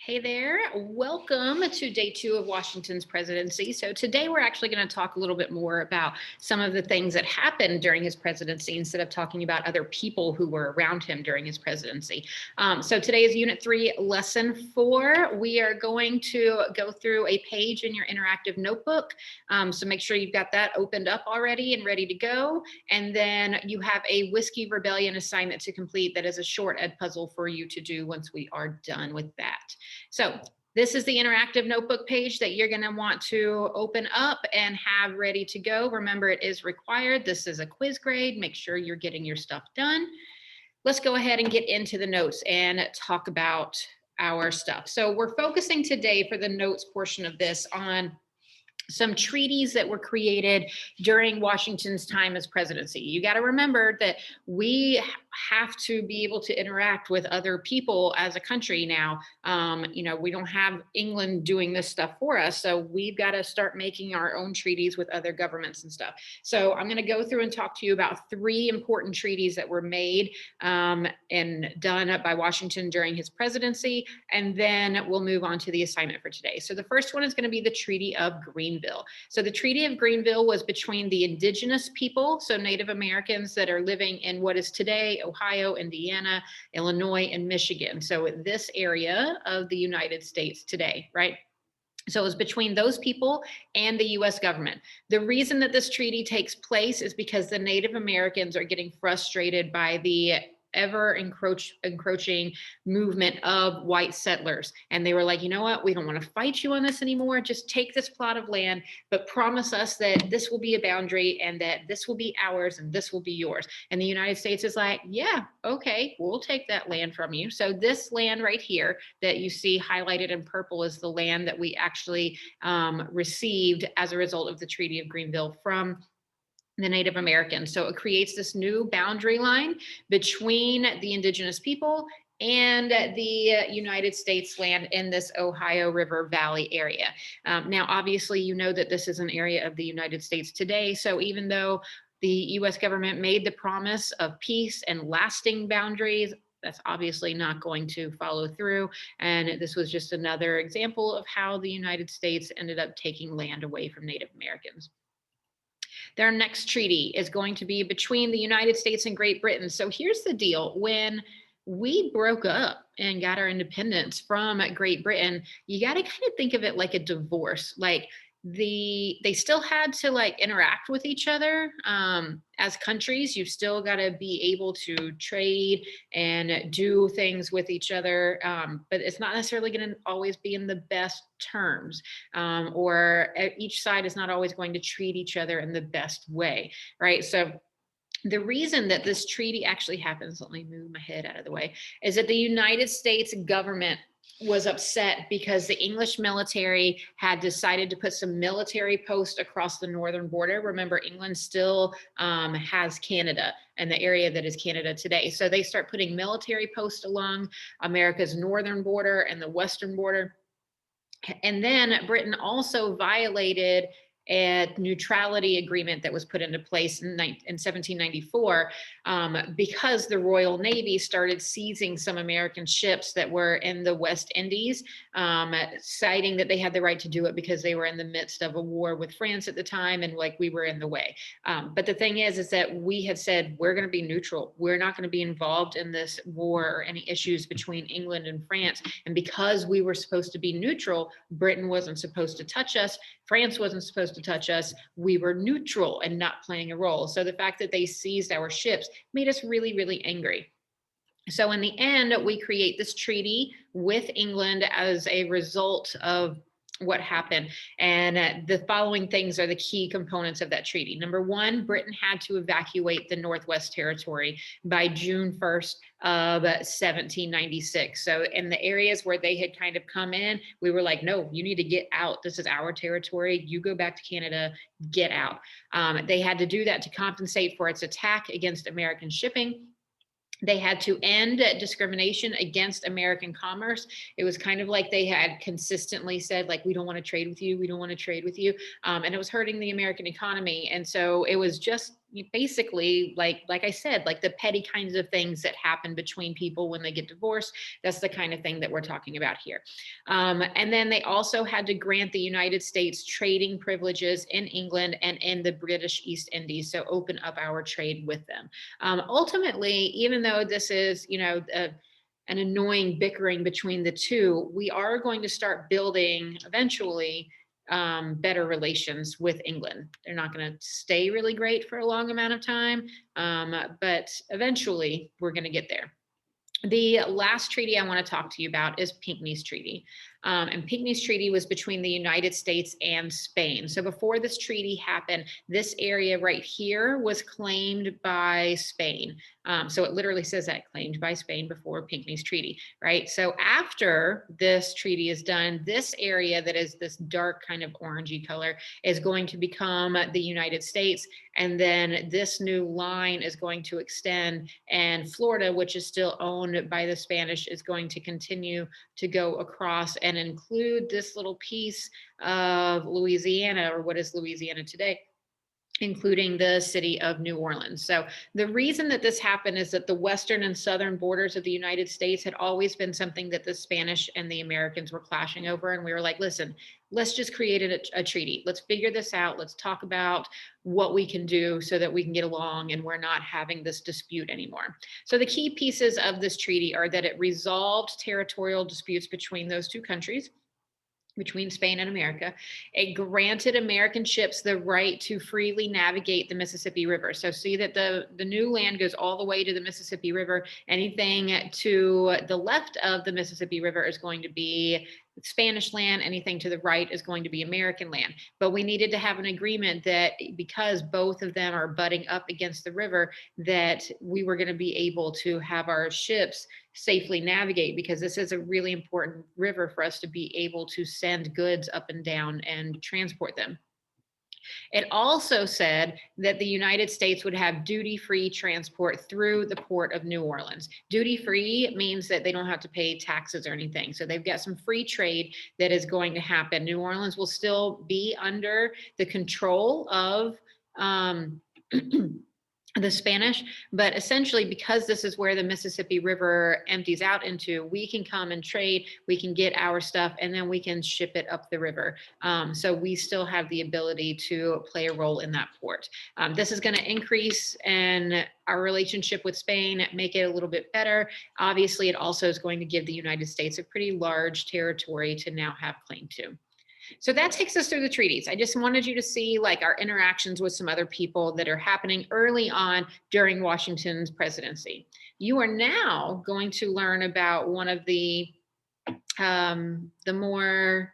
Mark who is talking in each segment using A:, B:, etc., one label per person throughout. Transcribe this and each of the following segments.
A: Hey there, welcome to day 2 of Washington's presidency. So today we're actually going to talk a little bit more about some of the things that happened during his presidency instead of talking about other people who were around him during his presidency. So today is Unit 3, Lesson 4. We are going to go through a page in your interactive notebook. So make sure you've got that opened up already and ready to go. And then you have a Whiskey Rebellion assignment to complete that is a short ed puzzle for you to do once we are done with that. So this is the interactive notebook page that you're going to want to open up and have ready to go. Remember, it is required. This is a quiz grade. Make sure you're getting your stuff done. Let's go ahead and get into the notes and talk about our stuff. So we're focusing today for the notes portion of this on some treaties that were created during Washington's time as presidency. You got to remember that we have to be able to interact with other people as a country now. We don't have England doing this stuff for us, so we've got to start making our own treaties with other governments and stuff. So I'm going to go through and talk to you about 3 important treaties that were made and done by Washington during his presidency, and then we'll move on to the assignment for today. So the first one is going to be the Treaty of Greenville. So the Treaty of Greenville was between the indigenous people, so Native Americans that are living in what is today Ohio, Indiana, Illinois, and Michigan. So this area of the United States today, right? So it was between those people and the US government. The reason that this treaty takes place is because the Native Americans are getting frustrated by the ever encroaching movement of white settlers. And they were like, you know what, we don't want to fight you on this anymore. Just take this plot of land, but promise us that this will be a boundary and that this will be ours and this will be yours. And the United States is like, yeah, okay, we'll take that land from you. So this land right here that you see highlighted in purple is the land that we actually received as a result of the Treaty of Greenville from the Native Americans. So it creates this new boundary line between the indigenous people and the United States land in this Ohio River Valley area. Now, obviously, you know that this is an area of the United States today. So even though the US government made the promise of peace and lasting boundaries, that's obviously not going to follow through. And this was just another example of how the United States ended up taking land away from Native Americans. Their next treaty is going to be between the United States and Great Britain. So here's the deal. When we broke up and got our independence from Great Britain, you got to kind of think of it like a divorce. Like they still had to like interact with each other as countries. You've still got to be able to trade and do things with each other, but it's not necessarily going to always be in the best terms, or each side is not always going to treat each other in the best way, right? So the reason that this treaty actually happens, let me move my head out of the way, is that the United States government was upset because the English military had decided to put some military posts across the northern border. Remember, England still has Canada and the area that is Canada today. So they start putting military posts along America's northern border and the western border. And then Britain also violated a neutrality agreement that was put into place in 1794 because the Royal Navy started seizing some American ships that were in the West Indies, citing that they had the right to do it because they were in the midst of a war with France at the time and like we were in the way. But the thing is that we had said, we're going to be neutral. We're not going to be involved in this war or any issues between England and France. And because we were supposed to be neutral, Britain wasn't supposed to touch us. France wasn't supposed to touch us. We were neutral and not playing a role. So the fact that they seized our ships made us really, really angry. So in the end, we create this treaty with England as a result of what happened. And the following things are the key components of that treaty. Number one, Britain had to evacuate the Northwest Territory by June 1st of 1796. So in the areas where they had kind of come in, we were like, no, you need to get out. This is our territory. You go back to Canada, get out. They had to do that to compensate for its attack against American shipping. They had to end discrimination against American commerce. It was kind of like they had consistently said, like, we don't want to trade with you. We don't want to trade with you. And it was hurting the American economy. And so it was just basically, like I said, like the petty kinds of things that happen between people when they get divorced. That's the kind of thing that we're talking about here. And then they also had to grant the United States trading privileges in England and in the British East Indies, so open up our trade with them. Ultimately, even though this is, an annoying bickering between the two, we are going to start building eventually better relations with England. They're not going to stay really great for a long amount of time, but eventually we're going to get there. The last treaty I want to talk to you about is Pinckney's Treaty. And Pinckney's Treaty was between the United States and Spain. So before this treaty happened, this area right here was claimed by Spain. So it literally says that, claimed by Spain before Pinckney's Treaty, right? So after this treaty is done, this area that is this dark kind of orangey color is going to become the United States. And then this new line is going to extend, and Florida, which is still owned by the Spanish, is going to continue to go across and include this little piece of Louisiana, or what is Louisiana today, including the city of New Orleans. So the reason that this happened is that the western and southern borders of the United States had always been something that the Spanish and the Americans were clashing over. And we were like, listen, let's just create a treaty. Let's figure this out. Let's talk about what we can do so that we can get along and we're not having this dispute anymore. So the key pieces of this treaty are that it resolved territorial disputes between those two countries, between Spain and America. It granted American ships the right to freely navigate the Mississippi River. So see that the new land goes all the way to the Mississippi River. Anything to the left of the Mississippi River is going to be Spanish land. Anything to the right is going to be American land. But we needed to have an agreement that because both of them are butting up against the river, that we were going to be able to have our ships safely navigate, because this is a really important river for us to be able to send goods up and down and transport them. It also said that the United States would have duty-free transport through the port of New Orleans. Duty-free means that they don't have to pay taxes or anything. So they've got some free trade that is going to happen. New Orleans will still be under the control of the Spanish, but essentially, because this is where the Mississippi River empties out into, we can come and trade, we can get our stuff, and then we can ship it up the river. So we still have the ability to play a role in that port. This is going to increase in our relationship with Spain, make it a little bit better. Obviously, it also is going to give the United States a pretty large territory to now have claim to. So that takes us through the treaties. I just wanted you to see like our interactions with some other people that are happening early on during Washington's presidency. You are now going to learn about one of the more,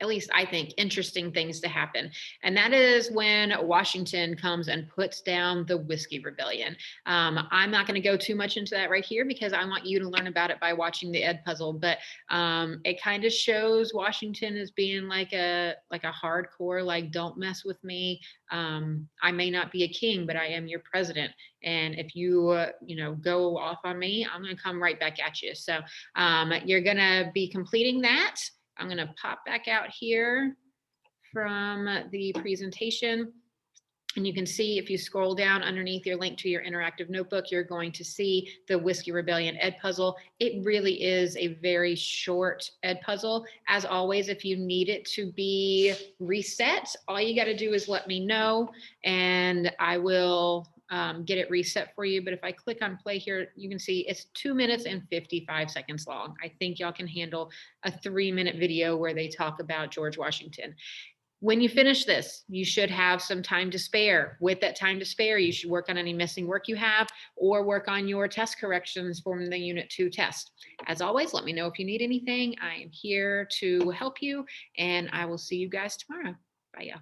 A: at least I think, interesting things to happen. And that is when Washington comes and puts down the Whiskey Rebellion. I'm not going to go too much into that right here because I want you to learn about it by watching the Ed Puzzle. But it kind of shows Washington as being like a hardcore, like, don't mess with me. I may not be a king, but I am your president. And if you, go off on me, I'm going to come right back at you. So you're going to be completing that. I'm going to pop back out here from the presentation. And you can see if you scroll down underneath your link to your interactive notebook, you're going to see the Whiskey Rebellion Ed Puzzle. It really is a very short Ed Puzzle. As always, if you need it to be reset, all you got to do is let me know and I will get it reset for you. But if I click on play here, you can see it's 2 minutes and 55 seconds long. I think y'all can handle a 3-minute video where they talk about George Washington. When you finish this, you should have some time to spare. With that time to spare, you should work on any missing work you have or work on your test corrections from the Unit 2 test. As always, let me know if you need anything. I am here to help you, and I will see you guys tomorrow. Bye, y'all.